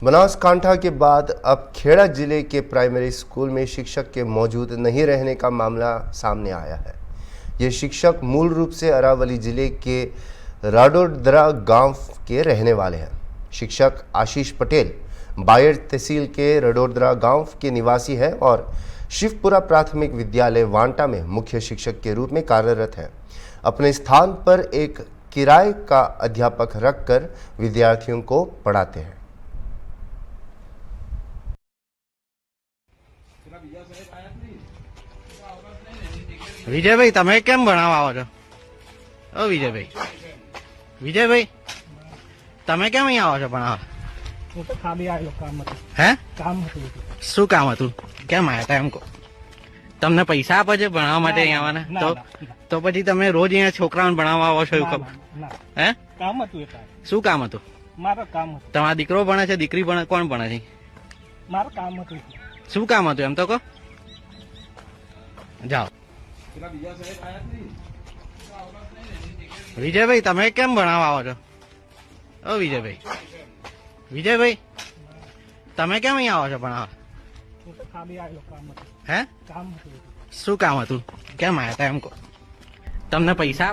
बनासकांठा के बाद अब खेड़ा जिले के प्राइमरी स्कूल में शिक्षक के मौजूद नहीं रहने का मामला सामने आया है। ये शिक्षक मूल रूप से अरावली जिले के राडोदरा गांव के रहने वाले हैं। शिक्षक आशीष पटेल बायर तहसील के राडोदरा गांव के निवासी हैं और शिवपुरा प्राथमिक विद्यालय वांटा में मुख्य शिक्षक के रूप में कार्यरत हैं। अपने स्थान पर एक किराए का अध्यापक रखकर विद्यार्थियों को पढ़ाते हैं। વિજયભાઈ તમે કેમ ભણાવવા આવો છો? ઓ વિજયભાઈ તમે કેમ અહીંયા આવો છો ભણાવવા? હું તો ખાલી આવેલો કામ હતું. હે કામ હતું. શું કામ હતું? કેમ આવ્યા હતા એમ કહો? તમને પૈસા આપે છે ભણાવવા માટે અહીંયા આવવાના? તો પછી તમે રોજ અહીંયા છોકરાઓને ભણાવવા આવો છો એવું ખબર? હે કામ હતું એટલે. શું કામ હતું? મારું કામ હતું. તમારા દીકરો ભણે છે દીકરી ભણે કોણ ભણે છે? મારું કામ હતું. શું કામ હતું એમ તો કહો. જાઓ વિજયભાઈ તમે કેમ ભણાવવા આવો છો? ઓ વિજયભાઈ તમે કેમ અહીંયા આવો છો ભણાવવા? હું તો ખાલી આવેલો કામ હતું. હે કામ હતું. શું કામ હતું? કેમ આવ્યા હતા એમ કહો? તમને પૈસા